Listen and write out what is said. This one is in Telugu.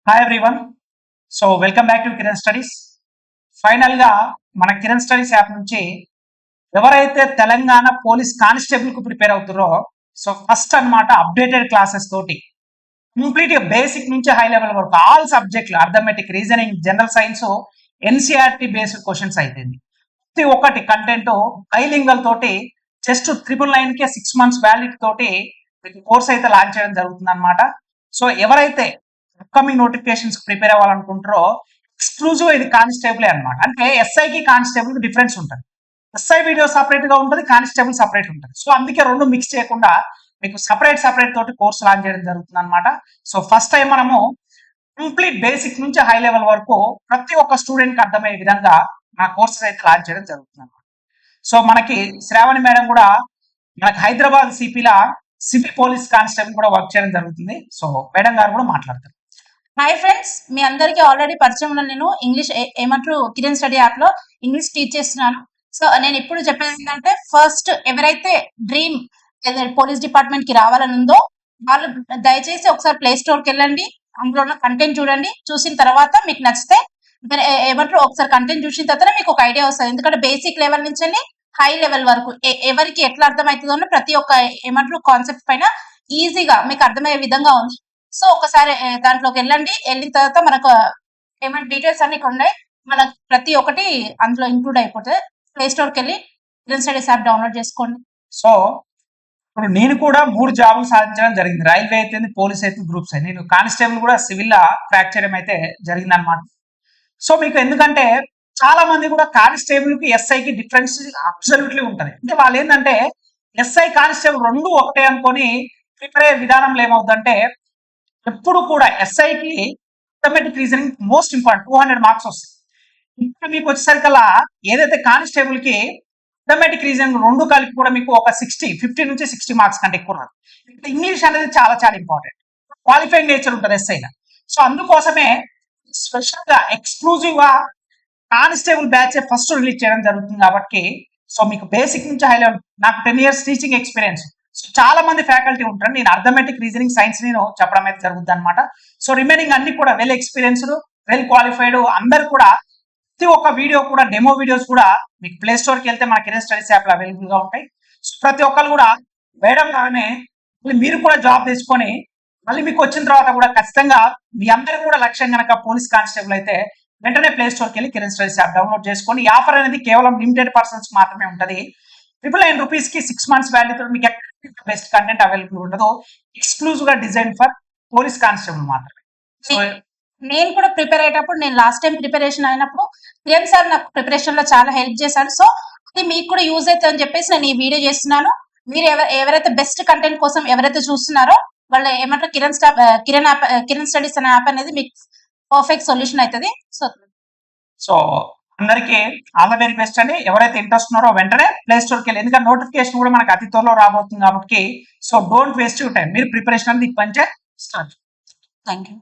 Hi everyone. So welcome back to Kiran studies. ఫైనల్గా మన కిరణ్ స్టడీస్ యాప్ నుంచి ఎవరైతే తెలంగాణ పోలీస్ కానిస్టేబుల్ కు ప్రిపేర్ అవుతారో సో ఫస్ట్ అన్నమాట అప్డేటెడ్ క్లాసెస్ తోటి కంప్లీట్ బేసిక్ నుంచి హై లెవెల్ వరకు ఆల్ సబ్జెక్టులు arithmetic, reasoning, general science, NCERT based questions అయిపోయింది. ప్రతి ఒక్కటి కంటెంట్ బైలింగల్ తోటి జస్ట్ 999 కే 6 months వ్యాలిడిటీ తోటి మీకు కోర్స్ అయితే లాంచ్ చేయడం జరుగుతుంది అనమాట. సో ఎవరైతే అప్కమింగ్ నోటిఫికేషన్స్ ప్రిపేర్ అవ్వాలనుకుంటారో ఎక్స్క్లూజివ్ ఇది కానిస్టేబుల్ అనమాట. అంటే ఎస్ఐకి కానిస్టేబుల్ డిఫరెన్స్ ఉంటుంది. ఎస్ఐ వీడియో సపరేట్ గా ఉంటుంది, కానిస్టేబుల్ సపరేట్ ఉంటుంది. సో అందుకే రెండు మిక్స్ చేయకుండా మీకు సపరేట్ తోటి కోర్స్ లాంచ్ చేయడం జరుగుతుంది అనమాట. సో ఫస్ట్ టైం మనము కంప్లీట్ బేసిక్ నుంచి హై లెవెల్ వరకు ప్రతి ఒక్క స్టూడెంట్ కి అర్థమయ్యే విధంగా నా కోర్సెస్ అయితే లాంచ్ చేయడం జరుగుతుంది అనమాట. సో మనకి శ్రావణి మేడం కూడా మనకి హైదరాబాద్ సిపిలా సిటీ పోలీస్ కానిస్టేబుల్ కూడా వర్క్ చేయడం జరుగుతుంది. సో మేడం గారు కూడా మాట్లాడతారు. హాయ్ ఫ్రెండ్స్, మీ అందరికీ ఆల్రెడీ పరిచయం ఉన్న నేను ఇంగ్లీష్ ఏమంటారు కిరణ్ స్టడీ యాప్ లో ఇంగ్లీష్ టీచ్ చేస్తున్నాను. సో నేను ఇప్పుడు చెప్పేది ఏంటంటే, ఫస్ట్ ఎవరైతే డ్రీమ్ పోలీస్ డిపార్ట్మెంట్ కి రావాలని ఉందో వాళ్ళు దయచేసి ఒకసారి ప్లే స్టోర్ కి వెళ్ళండి, అందులో ఉన్న కంటెంట్ చూడండి. చూసిన తర్వాత మీకు నచ్చితే ఏమంటారు ఒకసారి కంటెంట్ చూసిన తర్వాత మీకు ఒక ఐడియా వస్తుంది. ఎందుకంటే బేసిక్ లెవెల్ నుంచి హై లెవెల్ వరకు ఎవరికి ఎట్లా అర్థమవుతుందో ప్రతి ఒక్క ఏమంటారు కాన్సెప్ట్ పైన ఈజీగా మీకు అర్థమయ్యే విధంగా ఉంది. సో ఒకసారి దాంట్లోకి వెళ్ళండి. వెళ్ళిన తర్వాత మనకు ఏమైనా డీటెయిల్స్ అన్ని ఉన్నాయి, మనకు ప్రతి ఒక్కటి అందులో ఇంక్లూడ్ అయిపోతుంది. ప్లే స్టోర్కి వెళ్ళి కిరణ్ స్టడీస్ యాప్ డౌన్లోడ్ చేసుకోండి. సో ఇప్పుడు నేను కూడా 3 జాబులు సాధించడం జరిగింది. రైల్వే అయితే, పోలీస్ అయితే, గ్రూప్స్ అయితే. నేను కానిస్టేబుల్ కూడా సివిల్ క్రాక్ చేయడం అయితే జరిగింది అనమాట. సో మీకు ఎందుకంటే చాలా మంది కూడా కానిస్టేబుల్ కి ఎస్ఐకి డిఫరెన్స్ అబ్సల్యూట్లీ ఉంటుంది. అంటే వాళ్ళు ఏంటంటే ఎస్ఐ కానిస్టేబుల్ రెండు ఒకటే అనుకొని ప్రిపేర్ అయ్యే విధానంలో ఏమవుతుందంటే, ఎప్పుడు కూడా ఎస్ఐకి arithmetic reasoning most important 200 marks వస్తాయి. ఇప్పుడు మీకు వచ్చేసరికల్లా ఏదైతే కానిస్టేబుల్ కి అథమెటిక్ రీజనింగ్ రెండు కలిపి కూడా మీకు ఒక 50 నుంచి 60 మార్క్స్ కంటే ఎక్కువ రాదు. ఇంగ్లీష్ అనేది చాలా చాలా ఇంపార్టెంట్, క్వాలిఫైయింగ్ నేచర్ ఉంటుంది ఎస్ఐలో. సో అందుకోసమే స్పెషల్ గా ఎక్స్క్లూజివ్ గా కానిస్టేబుల్ బ్యాచ్ ఫస్ట్ రిలీజ్ చేయడం జరుగుతుంది. కాబట్టి సో మీకు బేసిక్ నుంచి హై లెవెల్, నాకు 10 years టీచింగ్ ఎక్స్పీరియన్స్. సో చాలా మంది ఫ్యాకల్టీ ఉంటారు. నేను అర్థమెటిక్, రీజనింగ్, సైన్స్ నేను చెప్పడం అయితే జరుగుతుంది అనమాట. సో రిమైనింగ్ అన్ని కూడా వెల్ ఎక్స్పీరియన్స్డ్, వెల్ క్వాలిఫైడ్ అందరు కూడా ప్రతి ఒక్క వీడియో కూడా డెమో వీడియోస్ కూడా మీకు ప్లే స్టోర్ కి వెళ్తే మన కిరణ్ స్టడీస్ యాప్ లో అవైలబుల్ గా ఉంటాయి. సో ప్రతి ఒక్కరు కూడా వేయడం లాగానే మీరు కూడా జాబ్ తీసుకొని మళ్ళీ మీకు వచ్చిన తర్వాత కూడా ఖచ్చితంగా మీ అందరూ కూడా లక్ష్యం కనుక పోలీస్ కానిస్టేబుల్ అయితే వెంటనే ప్లే స్టోర్కి వెళ్ళి కిరణ్ స్టడీస్ యాప్ డౌన్లోడ్ చేసుకొని, ఈ ఆఫర్ అనేది కేవలం లిమిటెడ్ పర్సన్స్ మాత్రమే ఉంటుంది. 999 రూపీస్ కి 6 months వ్యాలిడిటీ మీకు ఎక్కడ బెస్ట్ కంటెంట్ అవైలబుల్ ఉండదు. ఎక్స్క్లూజివ్ గా డిజైన్ ఫర్ పోలీస్ కానిస్టేబుల్ మాత్రమే. సో నేను కూడా ప్రిపేర్ అయ్యేటప్పుడు, నేను లాస్ట్ టైం ప్రిపరేషన్ అయినప్పుడు కిరణ్ సార్ నాకు ప్రిపరేషన్ లో చాలా హెల్ప్ చేశాడు. సో అది మీకు కూడా యూజ్ అవుతుంది అని చెప్పేసి నేను ఈ వీడియో చేస్తున్నాను. మీరు ఎవరైతే బెస్ట్ కంటెంట్ కోసం ఎవరైతే చూస్తున్నారో వాళ్ళు ఏమంటారు కిరణ్ స్టడీస్ అనే యాప్ అనేది మీకు పర్ఫెక్ట్ సొల్యూషన్ అవుతుంది. సో అందరికీ ఆల్ ద వెరీ బెస్ట్ అండి. ఎవరైతే ఇంట్రెస్ట్ ఉన్నారో వెంటనే ప్లే స్టోర్కి వెళ్ళి, ఎందుకంటే నోటిఫికేషన్ కూడా మనకు అతి త్వరలో రాబోతుంది కాబట్టి so don't waste your time. మీరు ప్రిపరేషన్ అనేది ఇప్పటి నుంచే స్టార్ట్. Thank you.